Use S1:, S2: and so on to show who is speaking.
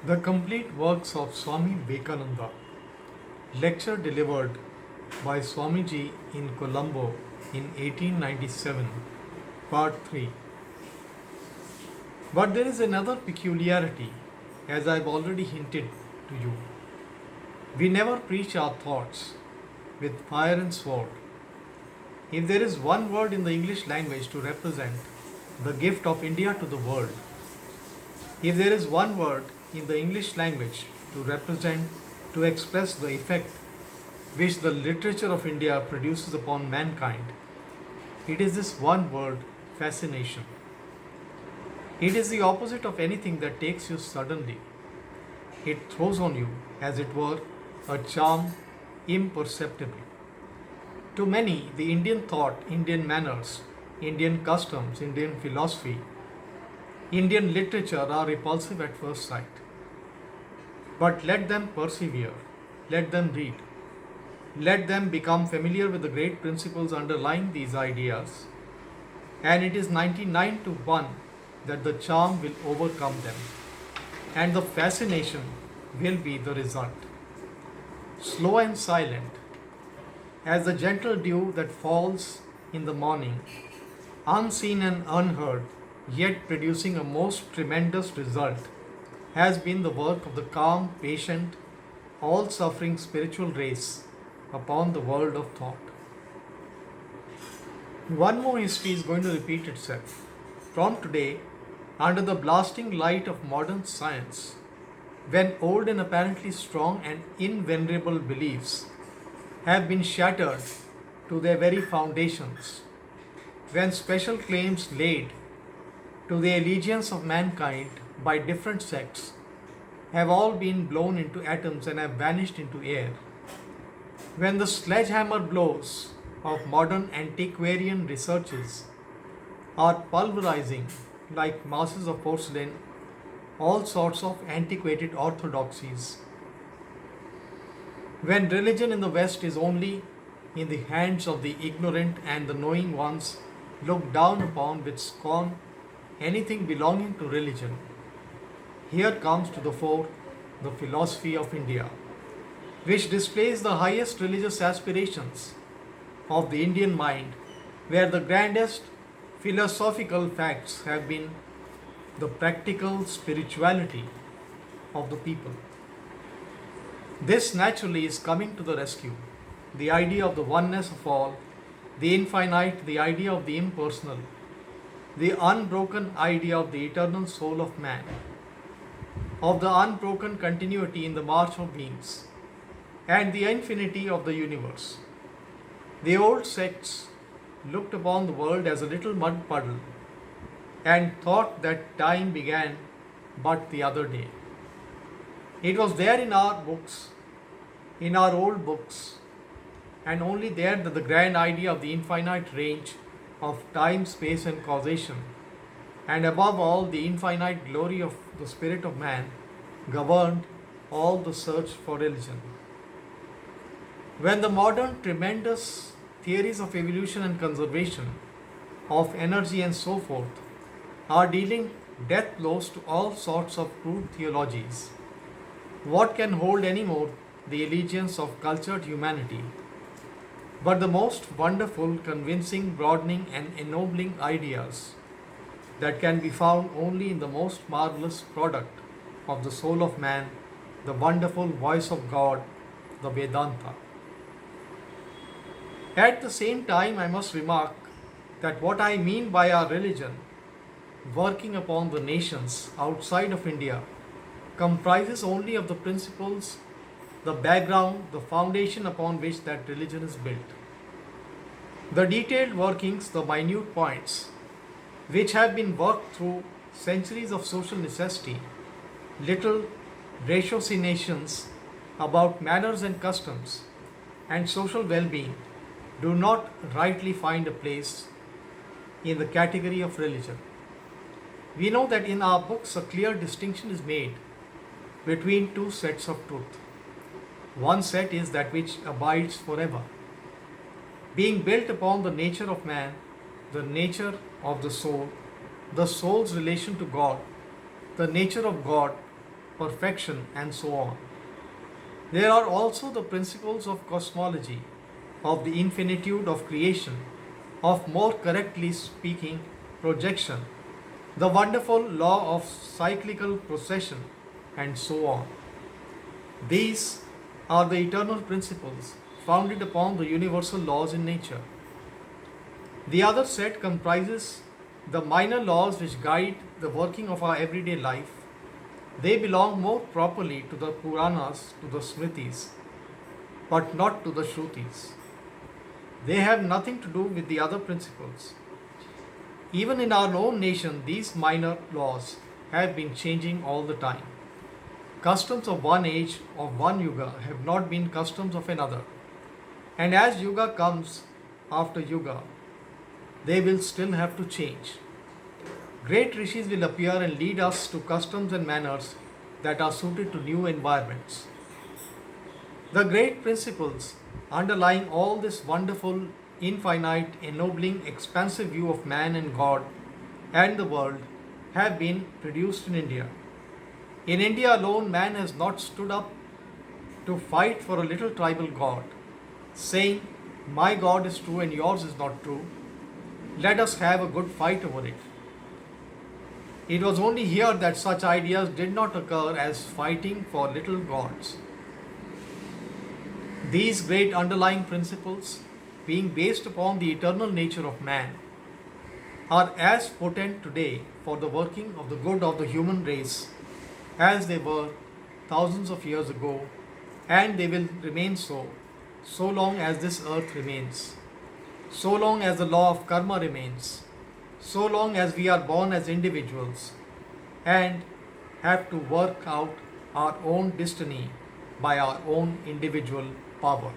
S1: The complete works of Swami Vivekananda, lecture delivered by Swamiji in Colombo in 1897, Part 3. But there is another peculiarity, as I've already hinted to you. We never preach our thoughts with fire and sword. If there is one word in the English language to represent the gift of India to the world, if there is one word in the English language to express the effect which the literature of India produces upon mankind, it is this one word, fascination. It is the opposite of anything that takes you suddenly. It throws on you, as it were, a charm imperceptibly. To many, the Indian thought, Indian manners, Indian customs, Indian philosophy, Indian literature are repulsive at first sight. But let them persevere, let them read, let them become familiar with the great principles underlying these ideas, and it is 99 to 1 that the charm will overcome them, and the fascination will be the result. Slow and silent, as the gentle dew that falls in the morning, unseen and unheard, yet producing a most tremendous result, has been the work of the calm, patient, all suffering spiritual race upon the world of thought. One more history is going to repeat itself. From today, under the blasting light of modern science, when old and apparently strong and invulnerable beliefs have been shattered to their very foundations, when special claims laid to the allegiance of mankind by different sects have all been blown into atoms and have vanished into air, when the sledgehammer blows of modern antiquarian researches are pulverizing like masses of porcelain all sorts of antiquated orthodoxies, when religion in the West is only in the hands of the ignorant and the knowing ones look down upon with scorn anything belonging to religion, here comes to the fore the philosophy of India, which displays the highest religious aspirations of the Indian mind, where the grandest philosophical facts have been the practical spirituality of the people. This naturally is coming to the rescue. The idea of the oneness of all, the infinite, the idea of the impersonal, the unbroken idea of the eternal soul of man, of the unbroken continuity in the march of beings, and the infinity of the universe. The old sects looked upon the world as a little mud puddle and thought that time began but the other day. It was there in our books, in our old books, and only there that the grand idea of the infinite range of time, space, and causation, and above all the infinite glory of the spirit of man, governed all the search for religion. When the modern tremendous theories of evolution and conservation, of energy and so forth, are dealing death blows to all sorts of crude theologies, what can hold any more the allegiance of cultured humanity but the most wonderful, convincing, broadening, and ennobling ideas that can be found only in the most marvelous product of the soul of man, the wonderful voice of God, the Vedanta. At the same time, I must remark that what I mean by our religion working upon the nations outside of India comprises only of the principles, the background, the foundation upon which that religion is built. The detailed workings, the minute points, which have been worked through centuries of social necessity, little ratiocinations about manners and customs and social well-being, do not rightly find a place in the category of religion. We know that in our books a clear distinction is made between two sets of truth. One set is that which abides forever, being built upon the nature of man, the nature of the soul's relation to God, the nature of God perfection, and so on. There are also the principles of cosmology, of the infinitude of creation, of more correctly speaking, projection, the wonderful law of cyclical procession, and so on. These are the eternal principles founded upon the universal laws in nature. The other set comprises the minor laws which guide the working of our everyday life. They belong more properly to the Puranas, to the Smritis, but not to the Shrutis. They have nothing to do with the other principles. Even in our own nation, these minor laws have been changing all the time. Customs of one age, of one yuga, have not been customs of another. And as yuga comes after yuga, they will still have to change. Great rishis will appear and lead us to customs and manners that are suited to new environments. The great principles underlying all this wonderful, infinite, ennobling, expansive view of man and God and the world have been produced in India. In India alone, man has not stood up to fight for a little tribal god, saying, "My God is true and yours is not true. Let us have a good fight over it." It was only here that such ideas did not occur as fighting for little gods. These great underlying principles, being based upon the eternal nature of man, are as potent today for the working of the good of the human race as they were thousands of years ago, and they will remain so, so long as this earth remains, so long as the law of karma remains, so long as we are born as individuals and have to work out our own destiny by our own individual power.